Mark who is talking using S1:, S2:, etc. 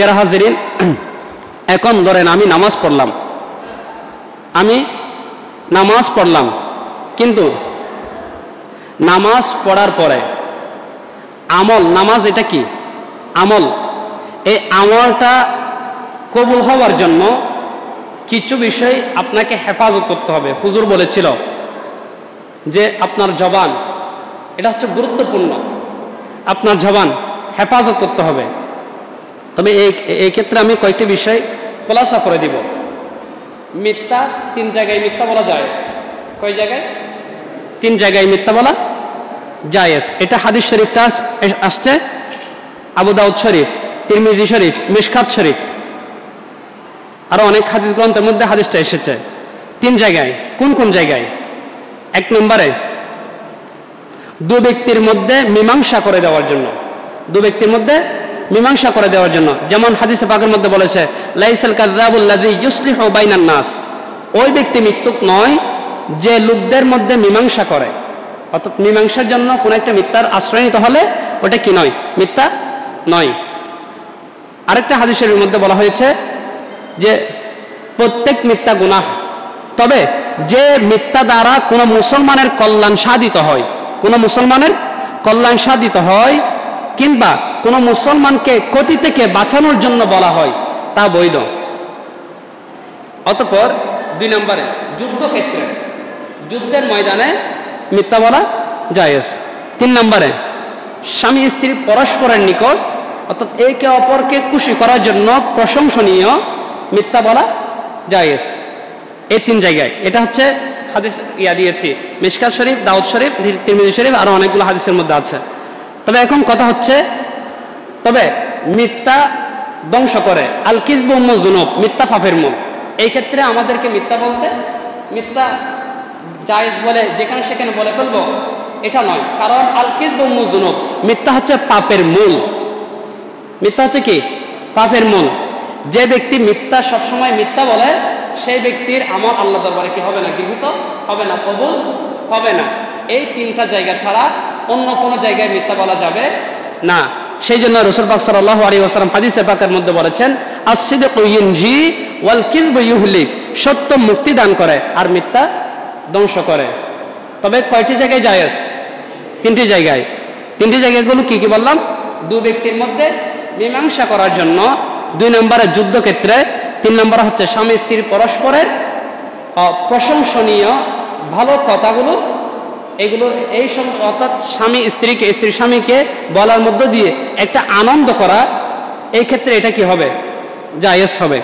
S1: প্যারা হাজিরিন, এখন ধরেন আমি নামাজ পড়লাম, কিন্তু নামাজ পড়ার পরে আমল, নামাজ এটা কি আমল, এই আমলটা কবুল হওয়ার জন্য কিছু বিষয় আপনাকে হেফাজত করতে হবে। হুজুর বলেছিল যে আপনার জবান, এটা হচ্ছে গুরুত্বপূর্ণ, আপনার জবান হেফাজত করতে হবে। তবে এই ক্ষেত্রে আমি কয়েকটি বিষয় খোলাসা করে দিব। মিথ্যা, 3 জায়গায় মিথ্যা বলা জায়েজ। কয় জায়গায়? 3 জায়গায় মিথ্যা বলা জায়েজ। এটা হাদিস শরীফটা আসছে আবু দাউদ শরীফ, তিরমিজি শরীফ, মিশকাত শরীফ, আরো অনেক হাদিস গ্রন্থের মধ্যে হাদিসটা এসেছে। 3 জায়গায়। কোন কোন জায়গায়? 1 নম্বরে 2 ব্যক্তির মধ্যে মীমাংসা করে দেওয়ার জন্য, 2 ব্যক্তির মধ্যে মীমাংসা করে দেওয়ার জন্য। যেমন হাদিসে পাকের মধ্যে বলেছে লাইসাল কাযাবুল লাযী ইউসলিহু বাইনান নাস, ওই ব্যক্তি মিথ্যুক নয় যে লোকদের মধ্যে মীমাংসা করে। অর্থাৎ মীমাংসার জন্য কোন একটা মিথ্যার আশ্রয় নিতে হলে ওটা কি নয়? মিথ্যা নয়। আরেকটা হাদিসের মধ্যে বলা হয়েছে যে প্রত্যেক মিথ্যা গুনাহ, তবে যে মিথ্যা দ্বারা কোনো মুসলমানের কল্যাণ সাধিত হয়, কোনো মুসলমানের কল্যাণ সাধিত হয় কিংবা কোনো মুসলমানকে ক্ষতি থেকে বাঁচানোর জন্য বলা হয়, তা বৈধ। অতঃপর 2 নম্বরে যুদ্ধক্ষেত্রে, যুদ্ধের ময়দানে মিথ্যা বলা জায়েজ। 3 নম্বরে স্বামী স্ত্রী পরস্পরের নিকট, অর্থাৎ একে অপরকে খুশি করার জন্য প্রশংসনীয় মিথ্যা বলা জায়েজ। এই 3 জায়গায়। এটা হচ্ছে হাদিস দিয়েছি মিশকাত শরীফ, দাউদ শরীফ, তিরমিজি শরীফ, আরো অনেকগুলো হাদিসের মধ্যে আছে। তবে এখন কথা হচ্ছে, তবে মিথ্যা ধ্বংস করে, আল কিযবু যুনুব, মিথ্যা পাপের মূল। এই ক্ষেত্রে আমাদেরকে মিথ্যা বলতে, মিথ্যা জায়েজ বলে যেখানে সেখানে বলে ফেলবো এটা নয়। কারণ আল কিযবু যুনুব, মিথ্যা হচ্ছে পাপের মূল। মিথ্যা হচ্ছে কি? পাপের মূল। যে ব্যক্তি মিথ্যা সবসময় মিথ্যা বলে, সেই ব্যক্তির আমল আল্লাহ দরবারে কি হবে না? গৃহীত হবে না, কবুল হবে না। এই 3টা জায়গা ছাড়া অন্য কোনো জায়গায় মিথ্যা বলা যাবে না। সেই জন্য রাসূল পাক সাল্লাল্লাহু আলাইহি ওয়াসাল্লাম হাদিসে পাকের মধ্যে বলেছেন আস-সিদকু ইউনজি ওয়াল কিযবু ইউহলিক, সত্য মুক্তি দান করে আর মিথ্যা ধ্বংস করে। তবে কয়টি জায়গায় জায়েজ? 3টি জায়গায়। 3টি জায়গাগুলো কি কি বললাম? 2 ব্যক্তির মধ্যে মীমাংসা করার জন্য, 2 নম্বরে যুদ্ধক্ষেত্রে, 3 নম্বরে হচ্ছে স্বামী স্ত্রী পরস্পরের প্রশংসনীয় ভালো কথাগুলো, এগুলো এই অর্থাৎ স্বামী স্ত্রীকে, স্ত্রী স্বামীকে বলার মধ্য দিয়ে একটা আনন্দ করা, এই ক্ষেত্রে এটা কি হবে? জায়েজ হবে।